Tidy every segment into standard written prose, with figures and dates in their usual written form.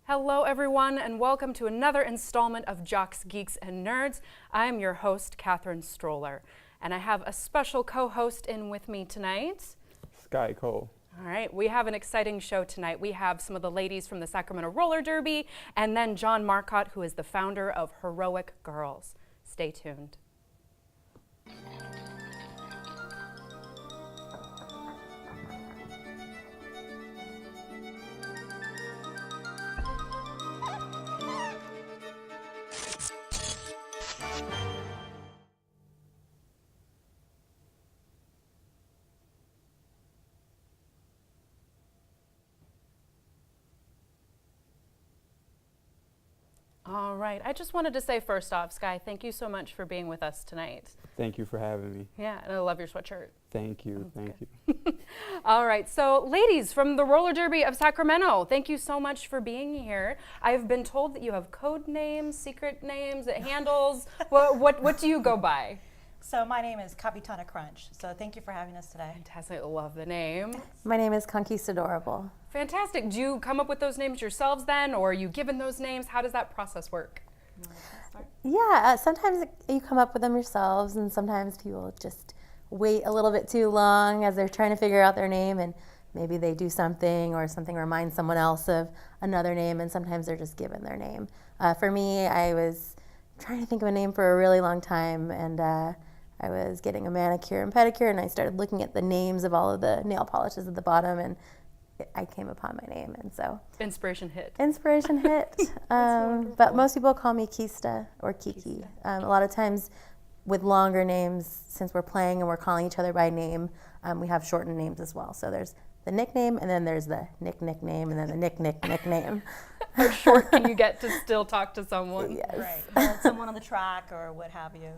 Hello everyone and welcome to another installment of Jocks, Geeks and Nerds. I'm your host, Catherine Stroller, and I have a special co-host in with me tonight. Sky Cole. All right, we have an exciting show tonight. We have some of the ladies from the Sacramento Roller Derby and then John Marcotte, who is the founder of Heroic Girls. Stay tuned. All right, I just wanted to say first off, Sky, thank you so much for being with us tonight. Thank you for having me. Yeah, and I love your sweatshirt. Thank you, That's thank good. you. All right, so ladies from the Roller Derby of Sacramento, thank you so much for being here. I've been told that you have code names, secret names, handles. What do you go by? So my name is Capitana Crunch, so thank you for having us today. Fantastic, I love the name. My name is Conquistadorable. Fantastic. Do you come up with those names yourselves then, or are you given those names? How does that process work? Yeah, sometimes you come up with them yourselves, and sometimes people just wait a little bit too long as they're trying to figure out their name, and maybe they do something or something reminds someone else of another name, and sometimes they're just given their name. For me, I was trying to think of a name for a really long time, and I was getting a manicure and pedicure, and I started looking at the names of all of the nail polishes at the bottom, and I came upon my name, and so Inspiration hit. Inspiration hit. But most people call me Kista or Kiki. A lot of times with longer names, since we're playing and we're calling each other by name, we have shortened names as well. So there's the nickname, and then there's the nickname, and then the nickname. How short can you get to still talk to someone? Yes. Right, or someone on the track or what have you.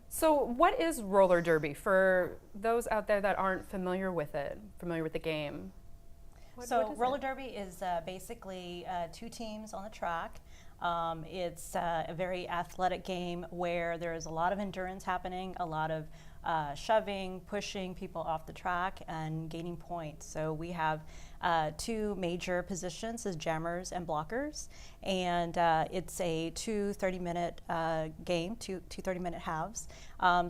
So what is roller derby for those out there that aren't familiar with the game? What is Roller it? derby is basically two teams on the track. It's a very athletic game where there is a lot of endurance happening, a lot of shoving, pushing people off the track and gaining points. So we have two major positions as jammers and blockers, and it's a two 30-minute game, two 30-minute halves.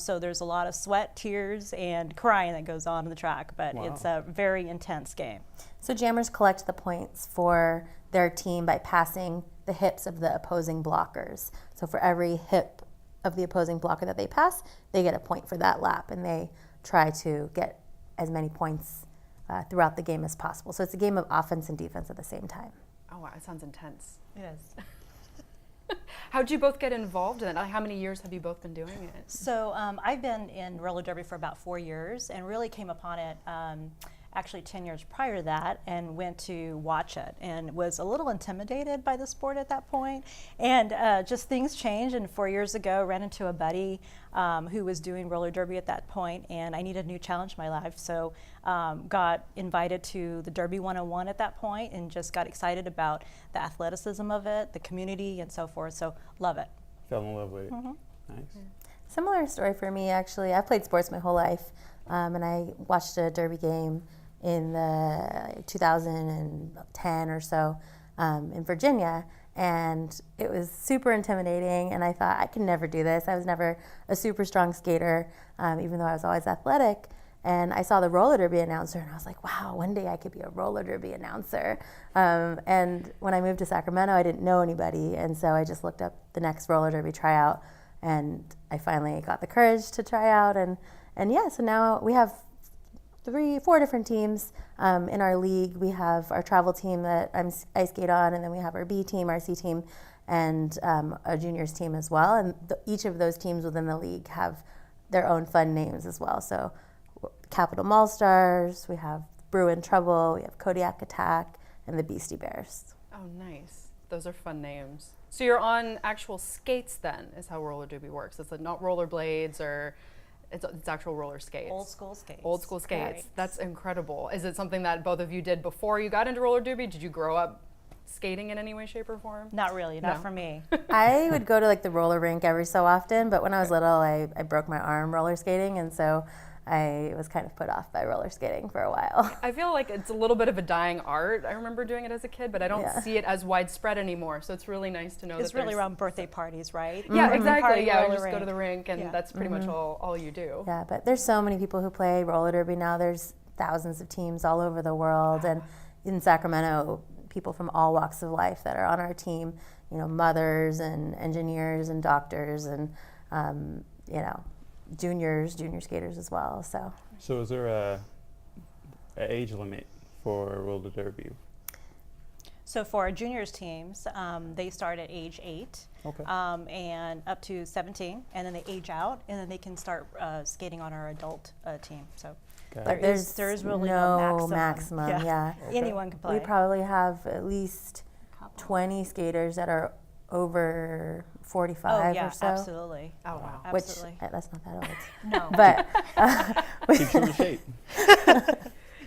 So there's a lot of sweat, tears, and crying that goes on in the track, but Wow. it's a very intense game. So jammers collect the points for their team by passing the hips of the opposing blockers. So for every hip of the opposing blocker that they pass, they get a point for that lap, and they try to get as many points throughout the game as possible. So it's a game of offense and defense at the same time. Oh wow, it sounds intense. It is. How'd you both get involved in it? How many years have you both been doing it? So I've been in roller derby for about 4 years and really came upon it actually 10 years prior to that and went to watch it and was a little intimidated by the sport at that point. And just things changed, and 4 years ago ran into a buddy who was doing roller derby at that point, and I needed a new challenge in my life. So got invited to the Derby 101 at that point and just got excited about the athleticism of it, the community and so forth. So love it. Fell in love with it. Mm-hmm. Nice. Similar story for me, actually. I've played sports my whole life, and I watched a derby game in the 2010 or so in Virginia, and it was super intimidating, and I thought, I can never do this. I was never a super strong skater, even though I was always athletic. And I saw the roller derby announcer, and I was like, wow, one day I could be a roller derby announcer. And when I moved to Sacramento, I didn't know anybody, and so I just looked up the next roller derby tryout, and I finally got the courage to try out, and yeah, so now we have 4 different teams in our league. We have our travel team that I skate on, and then we have our B team, our C team, and a juniors team as well. And each of those teams within the league have their own fun names as well. So Capital Mall Stars, we have Bruin Trouble, we have Kodiak Attack, and the Beastie Bears. Oh, nice. Those are fun names. So you're on actual skates then, is how roller derby works. It's like not rollerblades or it's actual roller skates. Old school skates. Old school skates. Right. That's incredible. Is it something that both of you did before you got into roller derby? Did you grow up skating in any way, shape, or form? Not really, not No. for me. I would go to like the roller rink every so often, but when I was little, I broke my arm roller skating, and so I was kind of put off by roller skating for a while. I feel like it's a little bit of a dying art. I remember doing it as a kid, but I don't Yeah. see it as widespread anymore. So it's really nice to know It's that really there's- around birthday parties, right? Yeah, Party exactly. Yeah, you roller just go to rink. the rink, and Yeah. that's pretty much all you do. Yeah, but there's so many people who play roller derby now. There's thousands of teams all over the world, and in Sacramento, people from all walks of life that are on our team. You know, mothers and engineers and doctors and you know, junior skaters as well. So is there a age limit for roller derby? So for our juniors teams, they start at age 8 Okay. and up to 17, and then they age out, and then they can start skating on our adult team. So Got But it. there is really no no maximum. Yeah. Okay. Anyone can play. We probably have at least 20 skaters that are over 45 Oh yeah, or so. absolutely. Oh, wow. Absolutely. Which that's not that old. No. But Keeps you in shape.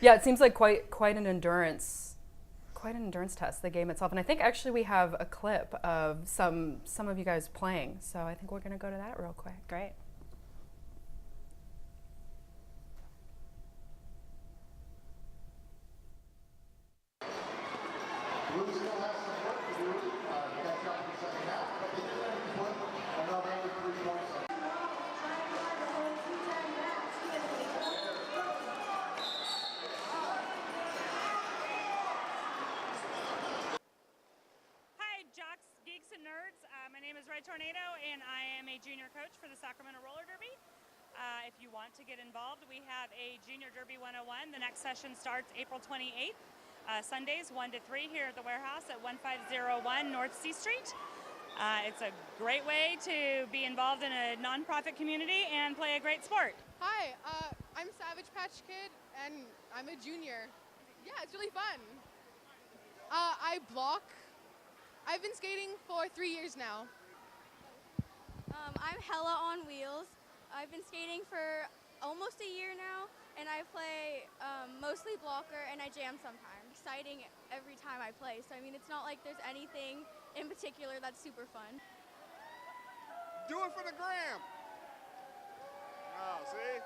Yeah, it seems like quite an endurance test, the game itself. And I think actually we have a clip of some of you guys playing. So I think we're going to go to that real quick. Great. Hi, Jocks, Geeks and Nerds. My name is Red Tornado, and I am a junior coach for the Sacramento Roller Derby. If you want to get involved, we have a Junior Derby 101. The next session starts April 28th, Sundays 1 to 3 here at the warehouse at 1501 North C Street. It's a great way to be involved in a nonprofit community and play a great sport. Hi, I'm Savage Patch Kid, and I'm a junior. Yeah, it's really fun. I block. I've been skating for 3 years now. I'm Hella on Wheels. I've been skating for almost a year now, and I play mostly blocker, and I jam sometimes. Exciting every time I play, so I mean, it's not like there's anything in particular that's super fun. Do it for the gram. Oh, see?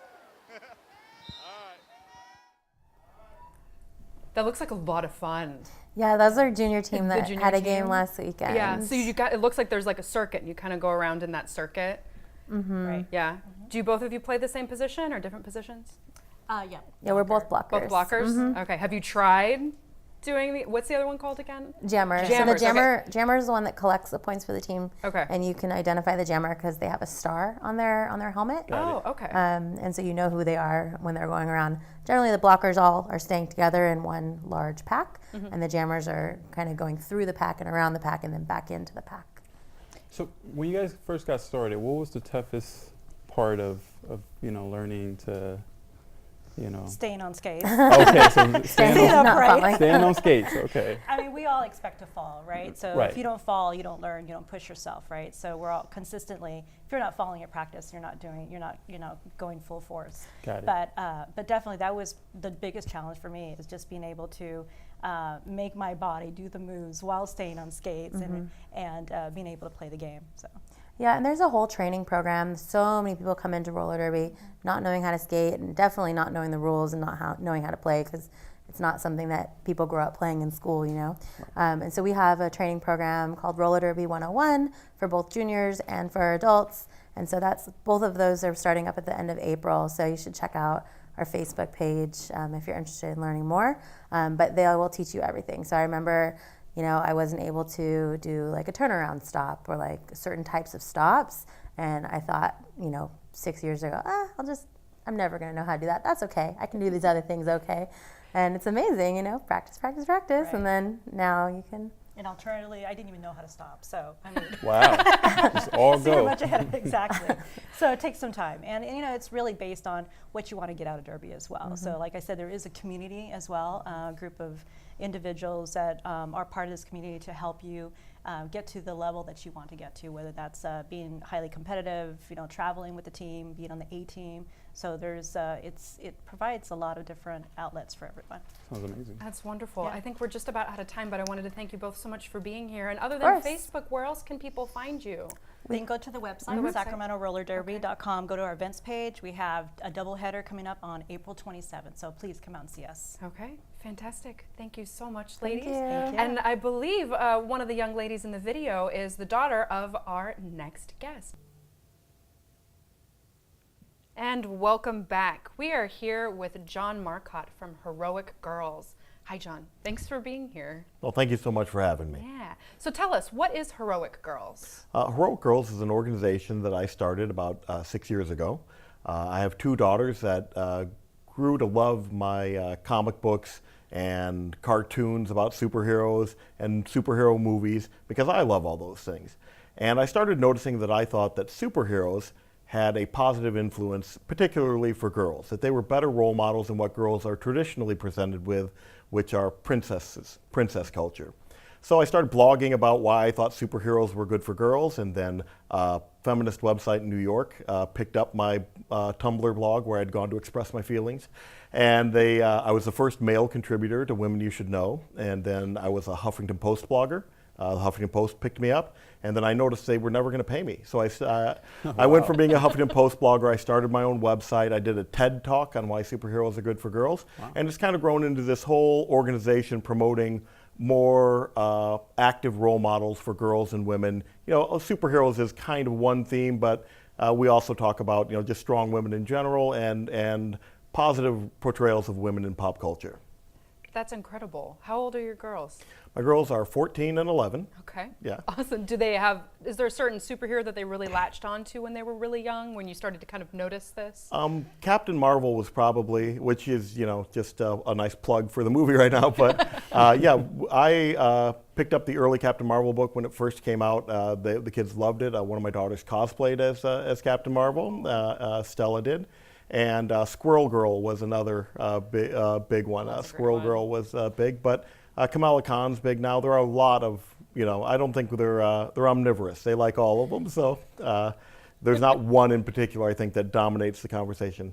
All right. That looks like a lot of fun. yeah, that's our junior team The that junior had a game team? last weekend. Yeah, so you got, it looks like there's like a circuit and you kind of go around in that circuit. Right. Yeah. Do you both of you play the same position or different positions? Yeah. Yeah, we're both blockers. Both blockers? Okay. have you tried doing what's the other one called again? Jammer. So the Jammers, okay. jammer is the one that collects the points for the team. Okay. And you can identify the jammer because they have a star on their helmet. Got Oh, okay. And so you know who they are when they're going around. Generally, the blockers all are staying together in one large pack, and the jammers are kind of going through the pack and around the pack and then back into the pack. So when you guys first got started, what was the toughest part of learning to, Staying on skates. Okay, so Standing on, upright. staying on skates. Okay. I mean, we all expect to fall, right? So Right. if you don't fall, you don't learn, you don't push yourself, right? So we're all consistently, if you're not falling at practice, you're not going full force. Got it. But definitely that was the biggest challenge for me, is just being able to make my body do the moves while staying on skates and being able to play the game. So. Yeah, and there's a whole training program. So many people come into roller derby not knowing how to skate and definitely not knowing the rules and not knowing how to play because it's not something that people grow up playing in school, And so we have a training program called Roller Derby 101 for both juniors and for adults. And so both of those are starting up at the end of April. So you should check out our Facebook page if you're interested in learning more. But they will teach you everything. So I remember I wasn't able to do like a turnaround stop or like certain types of stops. And I thought, 6 years ago, I'm never going to know how to do that. That's okay. I can do these other things okay. And it's amazing, practice. Right. And then now you can. And alternatively, I didn't even know how to stop. So, I mean. Wow. Just all So you're go. much ahead of exactly. So it takes some time, and it's really based on what you want to get out of derby as well. So like I said, there is a community as well, a group of individuals that are part of this community to help you get to the level that you want to get to, whether that's being highly competitive, traveling with the team, being on the A team. So there's it provides a lot of different outlets for everyone. Sounds amazing. That's wonderful. Yeah. I think we're just about out of time, but I wanted to thank you both so much for being here. And other Of than course. Facebook, where else can people find you? They can go to the website, sacramentorollerderby.com, go to our events page. We have a doubleheader coming up on April 27th, so please come out and see us. Okay, fantastic. Thank you so much, Thank ladies. you. Thank you. And I believe one of the young ladies in the video is the daughter of our next guest. And welcome back. We are here with John Marcotte from Heroic Girls. Hi, John. Thanks for being here. Well, thank you so much for having me. Yeah. So tell us, what is Heroic Girls? Heroic Girls is an organization that I started about 6 years ago. I have two daughters that grew to love my comic books and cartoons about superheroes and superhero movies because I love all those things. And I started noticing that I thought that superheroes had a positive influence, particularly for girls, that they were better role models than what girls are traditionally presented with, which are princess culture. So I started blogging about why I thought superheroes were good for girls, and then a feminist website in New York picked up my Tumblr blog where I'd gone to express my feelings. And I was the first male contributor to Women You Should Know, and then I was a Huffington Post blogger. The Huffington Post picked me up, and then I noticed they were never going to pay me. So I went from being a Huffington Post blogger, I started my own website, I did a TED Talk on why superheroes are good for girls, and it's kind of grown into this whole organization promoting more active role models for girls and women. You know, superheroes is kind of one theme, but we also talk about, you know, just strong women in general and positive portrayals of women in pop culture. That's incredible. How old are your girls? My girls are 14 and 11. Okay. Yeah. Awesome. Is there a certain superhero that they really latched onto when they were really young, when you started to kind of notice this? Captain Marvel was probably, which is, you know, just a nice plug for the movie right now. But yeah, I picked up the early Captain Marvel book when it first came out. The kids loved it. One of my daughters cosplayed as Captain Marvel. Stella did. And Squirrel Girl was another big one. Squirrel Girl was big, but Kamala Khan's big now. There are a lot of, you know, I don't think they're omnivorous. They like all of them, so there's not one in particular, I think, that dominates the conversation.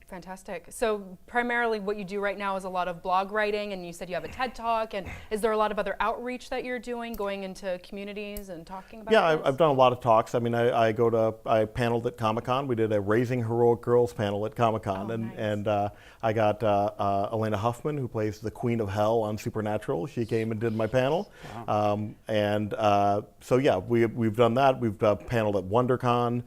Fantastic. So primarily what you do right now is a lot of blog writing, and you said you have a TED Talk, and is there a lot of other outreach that you're doing, going into communities and talking about Yeah, this? I've done a lot of talks. I mean, I paneled at Comic-Con. We did a Raising Heroic Girls panel at Comic-Con, and I got Elena Huffman, who plays the Queen of Hell on Supernatural. She came and did my panel. Wow. So yeah, we've done that. We've paneled at WonderCon.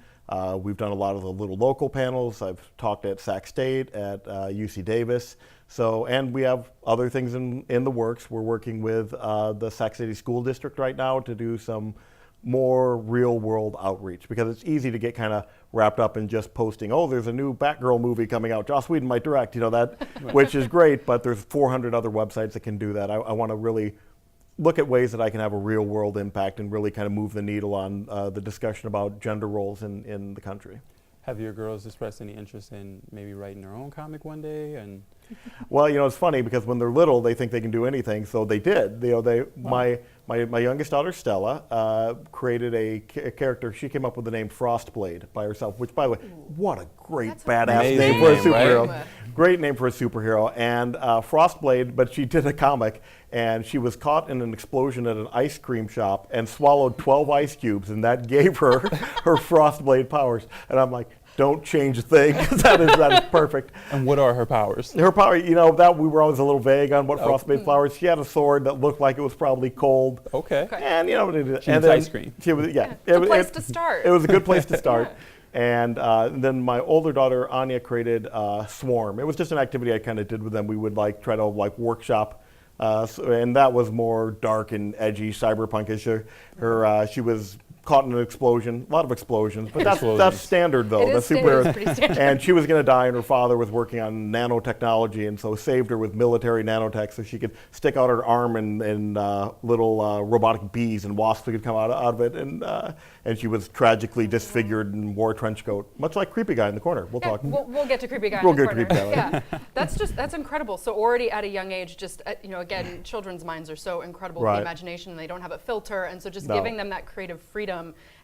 We've done a lot of the little local panels. I've talked at Sac State, at UC Davis. So, and we have other things in the works. We're working with the Sac City School District right now to do some more real world outreach, because it's easy to get kind of wrapped up in just posting, oh, there's a new Batgirl movie coming out, Joss Whedon might direct, you know, that, which is great, but there's 400 other websites that can do that. I want to really look at ways that I can have a real world impact and really kind of move the needle on the discussion about gender roles in the country. Have your girls expressed any interest in maybe writing their own comic one day? And well, you know, it's funny because when they're little, they think they can do anything, so they did. You know, my youngest daughter, Stella, created a character. She came up with the name Frostblade by herself, which, by the way, what a great badass name for a superhero. Right? Great name for a superhero. And Frostblade, but she did a comic, and she was caught in an explosion at an ice cream shop and swallowed 12 ice cubes, and that gave her her Frostblade powers. And I'm like, don't change a thing, because that is perfect. And what are her powers? Her power, you know, that we were always a little vague on what Frostblade powers. She had a sword that looked like it was probably cold. Okay. And you know, she eats ice cream. She was, yeah. It's a place to start. It was a good place to start. And then my older daughter, Anya, created Swarm. It was just an activity I kind of did with them. We would try to workshop, and that was more dark and edgy, cyberpunkish. She was caught in an explosion, a lot of explosions, but that's standard though. That's superheroes. Pretty standard. And she was going to die, and her father was working on nanotechnology, and so saved her with military nanotech so she could stick out her arm and little robotic bees and wasps could come out of it, and she was tragically disfigured and wore a trench coat, much like Creepy Guy in the corner. We'll talk. We'll get to Creepy Guy in the corner. Creepy Guy. Yeah, that's incredible. So already at a young age, just you know, again, children's minds are so incredible with the imagination, and they don't have a filter, and so just giving them that creative freedom.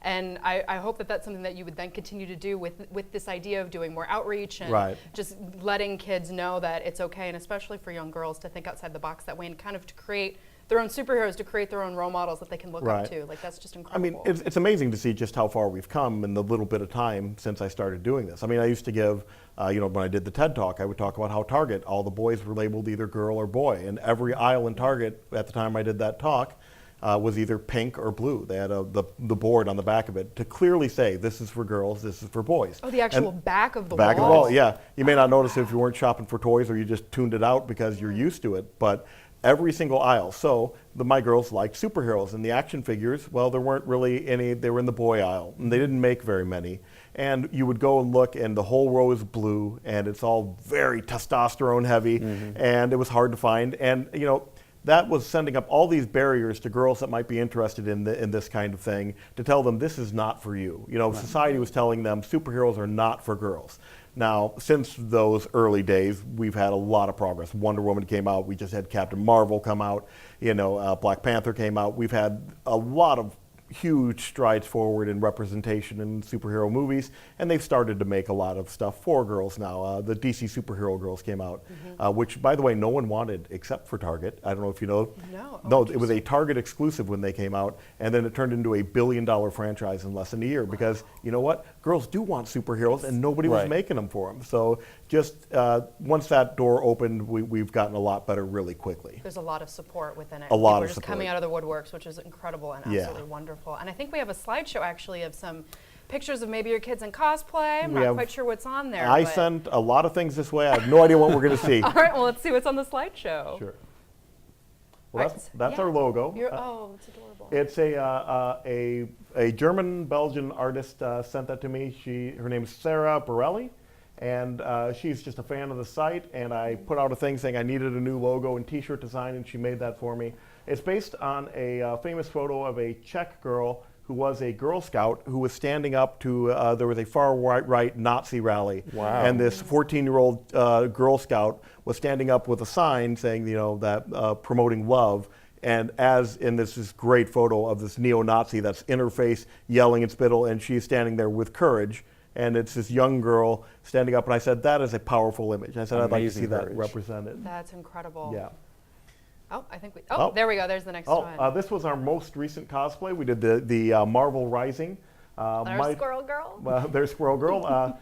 And I hope that that's something that you would then continue to do with this idea of doing more outreach and just letting kids know that it's okay, and especially for young girls, to think outside the box that way and kind of to create superheroes to create their own role models that they can look Right. up to. Like, that's just I incredible. mean, it's amazing to see just how far we've come in the little bit of time since I started doing this. I mean, I used to give, when I did the TED Talk, I would talk about how Target, all the boys were labeled either girl or boy. And every aisle in Target at the time I did that talk was either pink or blue. They had the board on the back of it to clearly say, this is for girls, this is for boys. Oh, the actual back of the Back of the wall. wall, yeah. You may not notice if you weren't shopping for toys or you just tuned it out because you're used to it, but every single aisle. So my girls liked superheroes, and the action figures, well, there weren't really any. They were in the boy aisle, and they didn't make very many. And you would go and look, and the whole row is blue, and it's all very testosterone heavy, and it was hard to find. And that was sending up all these barriers to girls that might be interested in this kind of thing, to tell them this is not for you. Society was telling them superheroes are not for girls. Now, since those early days, we've had a lot of progress. Wonder Woman came out. We just had Captain Marvel come out. Black Panther came out. We've had a lot of huge strides forward in representation in superhero movies, and they've started to make a lot of stuff for girls now. The DC Superhero Girls came out, which, by the way, no one wanted except for Target. I don't know if you know. No, it was a Target exclusive when they came out, and then it turned into a billion-dollar franchise in less than a year because, you know what? Girls do want superheroes, and nobody was making them for them. So just once that door opened, we've gotten a lot better really quickly. There's a lot of support within it. A lot People of just support. coming out of the woodworks, which is incredible and absolutely wonderful. And I think we have a slideshow actually of some pictures of maybe your kids in cosplay. I'm not quite sure what's on there. I sent a lot of things this way. I have no idea what we're going to see. All right, well, let's see what's on the slideshow. Sure. Well, that's our logo. It's adorable. It's a German-Belgian artist sent that to me. Her name is Sarah Borelli, and she's just a fan of the site. And I put out a thing saying I needed a new logo and T-shirt design, and she made that for me. It's based on a famous photo of a Czech girl who was a Girl Scout who was standing up to, there was a far-right Nazi rally. Wow. And this 14-year-old Girl Scout was standing up with a sign saying, that promoting love. And as in this great photo of this neo-Nazi that's in her face, yelling and spittle, and she's standing there with courage. And it's this young girl standing up, and I said, that is a powerful image. I said, I'd like to see that represented. That's incredible. Yeah. Oh, I think there we go. There's the next one. This was our most recent cosplay. We did the Marvel Rising. There's Squirrel Girl. There's Squirrel Girl.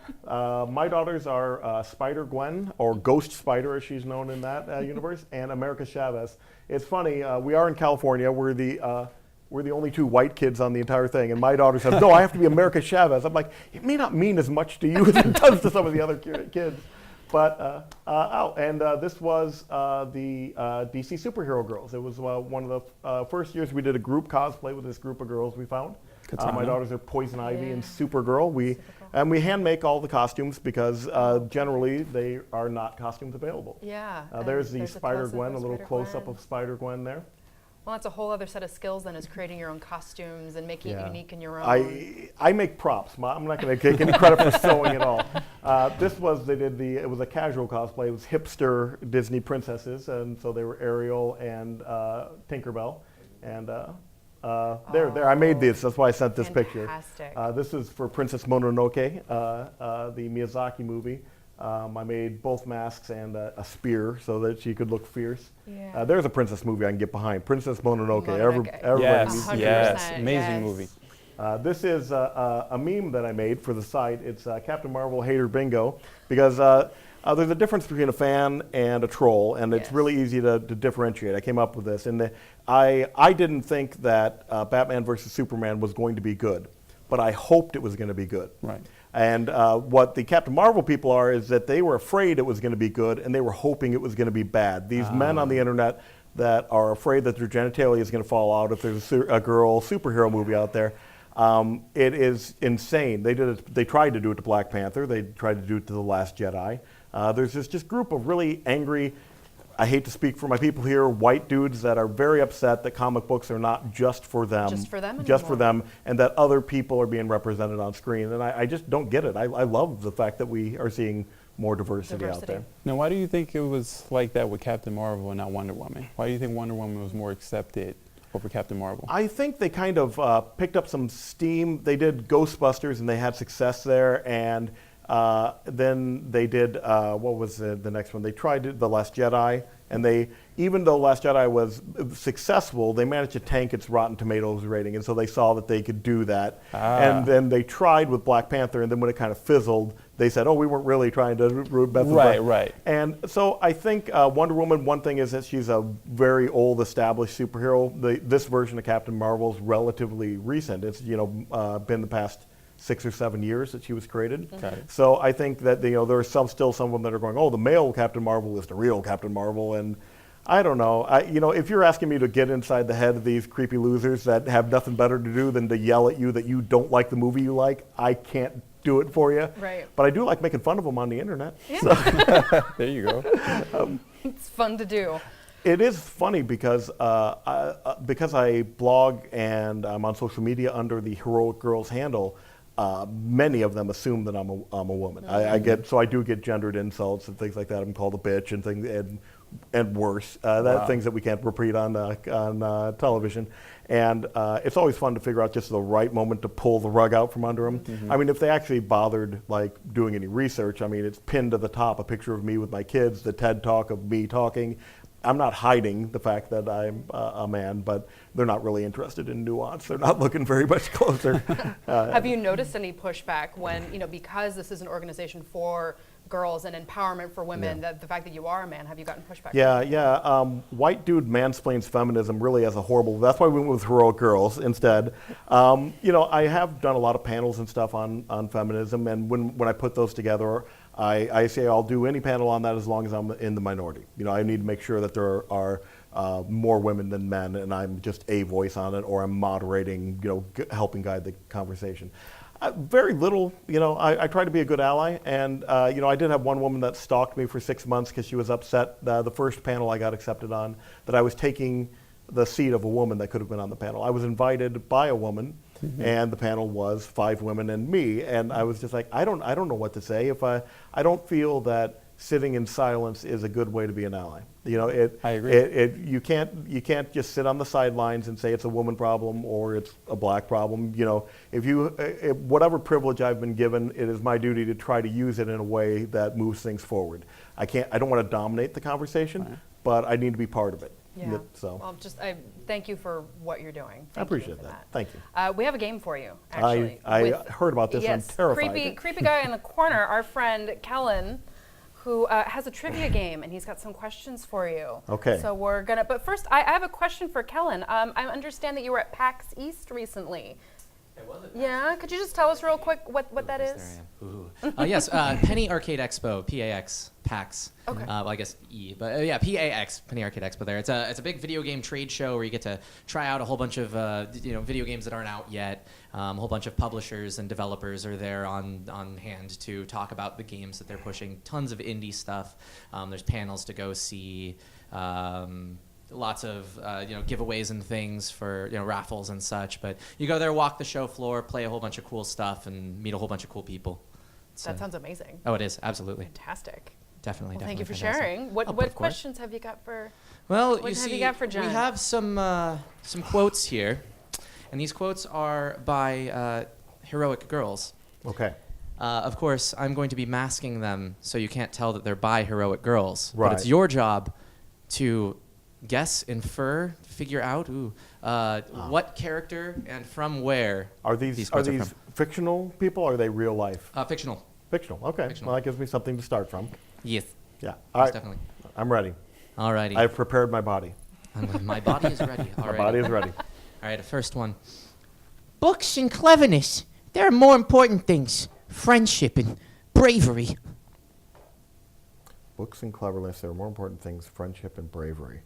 My daughters are Spider-Gwen, or Ghost Spider as she's known in that universe, and America Chavez. It's funny, we are in California. We're the only two white kids on the entire thing, and my daughter said, no, I have to be America Chavez. I'm like, it may not mean as much to you as it does to some of the other kids. But, this was the DC Superhero Girls. It was one of the first years we did a group cosplay with this group of girls we found. My daughters are Poison Ivy and Supergirl. We hand make all the costumes because generally they are not costumes available. Yeah. There's the Spider-Gwen, a little close-up of Spider-Gwen there. Well, that's a whole other set of skills then, is creating your own costumes and making it unique in your own. I make props. I'm not going to take any credit for sewing at all. It was a casual cosplay. It was hipster Disney princesses, and so they were Ariel and Tinkerbell. And there, I made this. That's why I sent this picture. This is for Princess Mononoke, the Miyazaki movie. I made both masks and a spear so that she could look fierce. Yeah. There's a princess movie I can get behind. Princess Mononoke. Everybody needs to see yes, amazing movie. This is a meme that I made for the site. It's Captain Marvel Hater Bingo, because there's a difference between a fan and a troll, and it's really easy to differentiate. I came up with this, and I didn't think that Batman vs. Superman was going to be good, but I hoped it was going to be good. Right. And what the Captain Marvel people are is that they were afraid it was going to be good, and they were hoping it was going to be bad. These men on the internet that are afraid that their genitalia is going to fall out if there's a girl superhero movie out there, it is insane. They tried to do it to Black Panther. They tried to do it to The Last Jedi. There's this just group of really angry, I hate to speak for my people here, white dudes that are very upset that comic books are not just for them. Just for them, and that other people are being represented on screen. And I just don't get it. I love the fact that we are seeing more diversity out there. Now, why do you think it was like that with Captain Marvel and not Wonder Woman? Why do you think Wonder Woman was more accepted over Captain Marvel? I think they kind of picked up some steam. They did Ghostbusters, and they had success there. And then they did, what was the next one? They tried The Last Jedi, and they even though Last Jedi was successful, they managed to tank its Rotten Tomatoes rating, and so they saw that they could do that. And then they tried with Black Panther, and then when it kind of fizzled, they said, oh, we weren't really trying to mess with Right. And so I think Wonder Woman, one thing is that she's a very old, established superhero. This version of Captain Marvel is relatively recent. It's been the past 6 or 7 years that she was created. So I think that there are still some of them that are going, oh, the male Captain Marvel is the real Captain Marvel, and I don't know. If you're asking me to get inside the head of these creepy losers that have nothing better to do than to yell at you that you don't like the movie you like, I can't do it for you. Right. But I do like making fun of them on the internet. Yeah. So. There you go. It's fun to do. It is funny because I blog and I'm on social media under the Heroic Girls handle. Many of them assume that I'm a woman. Mm-hmm. I do get gendered insults and things like that. I'm called a bitch and things and worse. Things that we can't repeat on television. And it's always fun to figure out just the right moment to pull the rug out from under them. Mm-hmm. I mean, if they actually bothered doing any research, I mean, it's pinned to the top, a picture of me with my kids, the TED Talk of me talking. I'm not hiding the fact that I'm a man, but they're not really interested in nuance. They're not looking very much closer. Have you noticed any pushback when, because this is an organization for girls and empowerment for women, that the fact that you are a man, have you gotten pushback? Yeah. White dude mansplains feminism really as a horrible. That's why we went with Heroic Girls instead. I have done a lot of panels and stuff on feminism, and when I put those together, I say I'll do any panel on that as long as I'm in the minority. I need to make sure that there are more women than men, and I'm just a voice on it, or I'm moderating, helping guide the conversation. Very little, I try to be a good ally, and I did have one woman that stalked me for 6 months because she was upset the first panel I got accepted on that I was taking the seat of a woman that could have been on the panel. I was invited by a woman, and the panel was 5 women and me, and I was just like, I don't know what to say. If I don't feel that sitting in silence is a good way to be an ally. I agree. You can't just sit on the sidelines and say it's a woman problem or it's a black problem. If whatever privilege I've been given, it is my duty to try to use it in a way that moves things forward. I don't want to dominate the conversation, but I need to be part of it. Yeah. So. Well, I thank you for what you're doing. I appreciate that. Thank you. We have a game for you, actually. I heard about this. Yes, I'm terrified. creepy guy in the corner, our friend Kellen, who has a trivia game, and he's got some questions for you. Okay. So we're gonna, but first, I have a question for Kellen. I understand that you were at PAX East recently. I was at Yeah, could you just tell us real quick what that is? Yes, Penny Arcade Expo, PAX, PAX. Okay. Well, I guess E, but yeah, PAX, Penny Arcade Expo. There, it's a big video game trade show where you get to try out a whole bunch of video games that aren't out yet. A whole bunch of publishers and developers are there on hand to talk about the games that they're pushing. Tons of indie stuff. There's panels to go see. Lots of giveaways and things for raffles and such. But you go there, walk the show floor, play a whole bunch of cool stuff, and meet a whole bunch of cool people. That sounds amazing. Oh, it is, absolutely. Fantastic. Definitely. Well, thank you for fantastic. sharing. What questions have you got for? Well, what you have see, you got for John? we have some quotes here, and these quotes are by Heroic Girls. Okay. Of course, I'm going to be masking them so you can't tell that they're by Heroic Girls. Right. But it's your job to guess, infer, figure out what character and from where Are these quotes are from. fictional people or are they real life? Fictional. Fictional. Okay. Fictional. Well, that gives me something to start from. Yes. Yeah. All right. Definitely. I'm ready. Alrighty. I've prepared my body. My body is ready. My body is ready. All right, first one. Books and cleverness. There are more important things. Friendship and bravery. Books and cleverness. There are more important things. Friendship and bravery.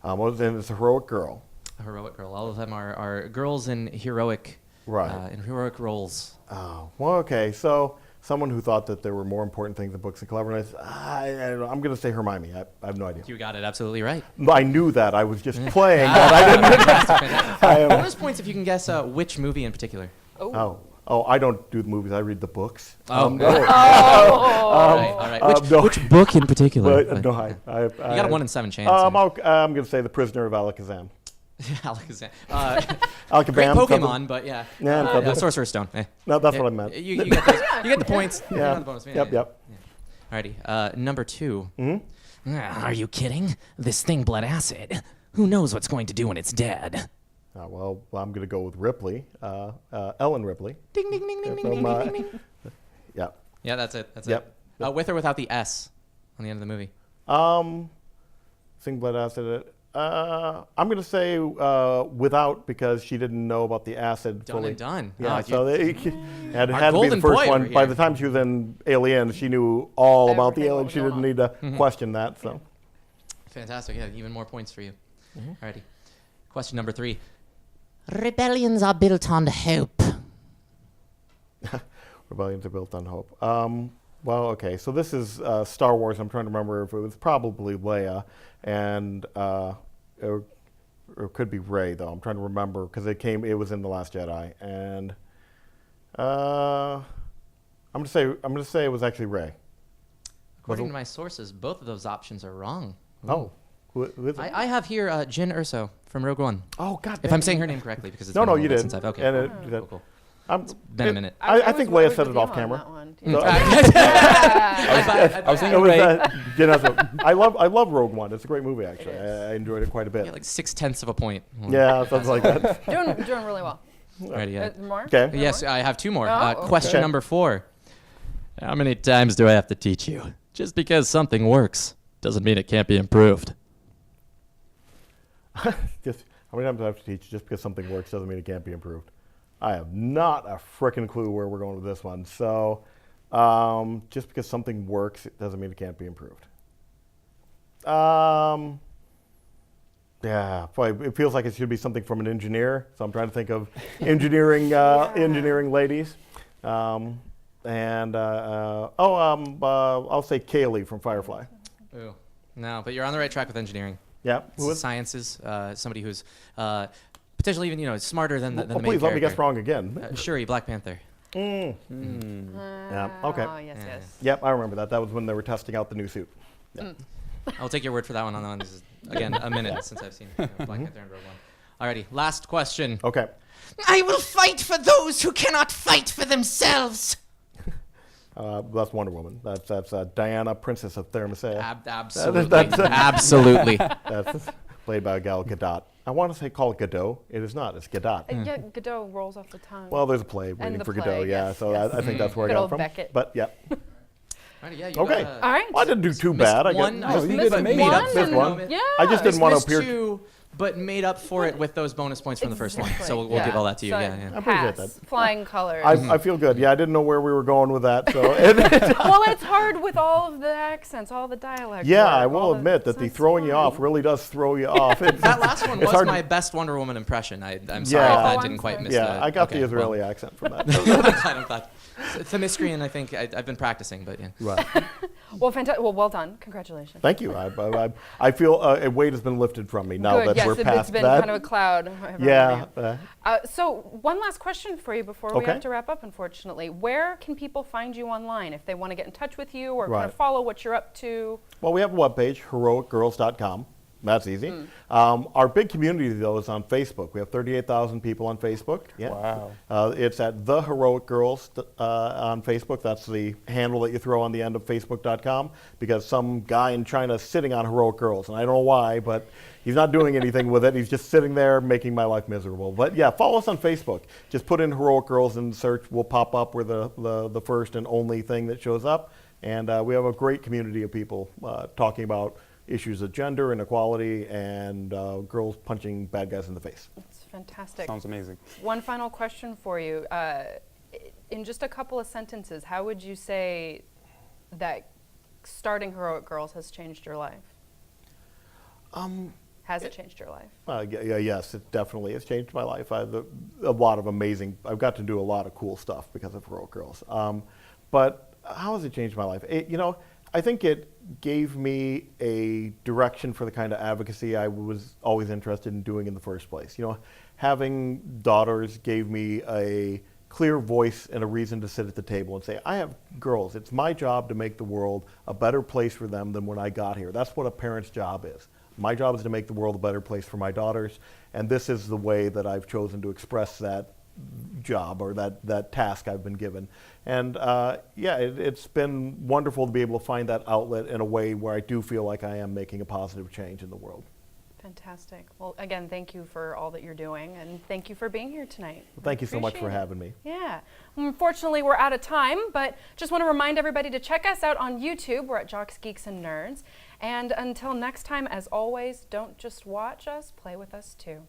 Then it's a heroic girl. A heroic girl. All of them are girls in heroic roles. Oh, well, okay. So someone who thought that there were more important things than books and cleverness. I don't know. I'm going to say Hermione. I have no idea. You got it absolutely right. I knew that. I was just playing, but I didn't. Fantastic. Bonus points if you can guess which movie in particular. Oh, I don't do the movies. I read the books. All right. Which book in particular? You got a 1 in 7 chance. I'm going to say The Prisoner of Alakazam. Alakazam. Alakazam. Great Pokemon, but yeah. Sorcerer's Stone. No, that's what I meant. You get the points. Yeah. The bonus. Yep. Alrighty. Number 2. Mm-hmm. Are you kidding? This thing bled acid. Who knows what's going to do when it's dead? Well, I'm going to go with Ripley, Ellen Ripley. Ding, ding, ding, ding, ding, From, ding, ding, ding, ding. Yeah. Yeah, that's it. That's Yep. it. With or without the S on the end of the movie? Thing blood acid. I'm going to say without, because she didn't know about the acid Done fully. and done. Yeah, Oh, so they had Our to be the golden first boy one. over By here. the time she was in Aliens, she knew all about the Everything alien. what She was didn't going need to question that. So. Fantastic. Yeah, even more points for you. Alrighty. Question number 3. Rebellions are built on hope. Rebellions are built on hope. Well, okay, so this is Star Wars. I'm trying to remember if it was probably Leia, and or it could be Rey, though. I'm trying to remember because it was in The Last Jedi, and I'm gonna say it was actually Rey. According to my sources, both of those options are wrong. Oh, who is it? I have here Jyn Erso from Rogue One. Oh God! If I'm saying her name correctly, because it's No, been a no, you little bit did. since I've okay. And Cool, cool. It's been a minute. I think Leia said it off camera. So- I was thinking Rey. I love Rogue One. It's a great movie, actually. I enjoyed it quite a bit. Yeah, like 0.6 of a point. Yeah, something like that. Doing really well. Alrighty, yeah. More? Okay. Yes, I have 2 more. Oh, Question okay. number 4. How many times do I have to teach you? Just because something works doesn't mean it can't be improved. Just how many times do I have to teach? Just because something works doesn't mean it can't be improved. I have not a frickin' clue where we're going with this one. So, just because something works, it doesn't mean it can't be improved. Yeah, boy, it feels like it should be something from an engineer. So I'm trying to think of engineering, engineering ladies. I'll say Kaylee from Firefly. Ooh. No, but you're on the right track with engineering. Yeah, who is? Sciences, somebody who's potentially even smarter than the main please let me guess character. wrong again. Shuri, Black Panther. Yeah. Okay. Oh, yes, yes. Yep, I remember that. That was when they were testing out the new suit. Yeah. I'll take your word for that one. On that one. This is, again, a minute since I've seen Black Panther and Rogue One. Alrighty, last question. Okay. I will fight for those who cannot fight for themselves. That's Wonder Woman. That's Diana, Princess of Thermosea. Absolutely. That's- Absolutely. That's played by Gal Gadot. I want to say call it Gadot. It is not. It's Gadot. Yeah, Godot rolls off the tongue. Well, there's a play waiting the for play, Gadot. Yeah, yes, so yes. I think that's where I Good got it old from. Beckett. But yeah. Alrighty, yeah, you Okay. got, All right. Well, I didn't do too missed bad. one. No, you missed did amazing. made up Missed for one. the moment. Yeah. I just didn't want to Missed appear. 2, but made up for it with those bonus points from the first one. So we'll give all that to you. So Yeah. I appreciate pass, that. flying colors. I feel good. Yeah, I didn't know where we were going with that. So Well, it's hard with all of the accents, all the dialects. yeah, work, I all will the- admit that so the it's throwing you fun. off really does throw you off. That last one it's was hard my to- best Wonder Woman impression. I'm sorry Yeah. if that Oh, didn't I'm quite sorry. miss Yeah, the... I got okay, the Israeli accent from that. I'm glad. Themyscian, I think I've been practicing, but yeah. Right. Well, fantastic. Well, well done. Congratulations. Thank you. I feel a weight has been lifted from me now Good. that Yes, we're it's past been that. kind of a cloud. Yeah. So one last question for you before we Okay. have to wrap up, unfortunately. Where can people find you online if they want to get in touch with you or kind Right. of follow what you're up to? Well, we have a webpage, heroicgirls.com. That's easy. Our big community, though, is on Facebook. We have 38,000 people on Facebook. Yeah. Wow. It's at The Heroic Girls on Facebook. That's the handle that you throw on the end of Facebook.com because some guy in China is sitting on Heroic Girls, and I don't know why, but he's not doing anything with it. He's just sitting there making my life miserable. But yeah, follow us on Facebook. Just put in Heroic Girls and search. We'll pop up. We're the first and only thing that shows up. And we have a great community of people talking about issues of gender and equality and girls punching bad guys in the face. It's fantastic. Sounds amazing. One final question for you. In just a couple of sentences, how would you say that starting Heroic Girls has changed your life? Has it changed your life? Yes, it definitely has changed my life. I've got to do a lot of cool stuff because of Heroic Girls. But how has it changed my life? I think it gave me a direction for the kind of advocacy I was always interested in doing in the first place. Having daughters gave me a clear voice and a reason to sit at the table and say, I have girls. It's my job to make the world a better place for them than when I got here. That's what a parent's job is. My job is to make the world a better place for my daughters, and this is the way that I've chosen to express that job or that task I've been given. And yeah, it's been wonderful to be able to find that outlet in a way where I do feel like I am making a positive change in the world. Fantastic. Well, again, thank you for all that you're doing, and thank you for being here tonight. Well, thank you so much Appreciate for it. having me. Yeah. Unfortunately, we're out of time, but just want to remind everybody to check us out on YouTube. We're at Jocks, Geeks, and Nerds. And until next time, as always, don't just watch us, play with us too.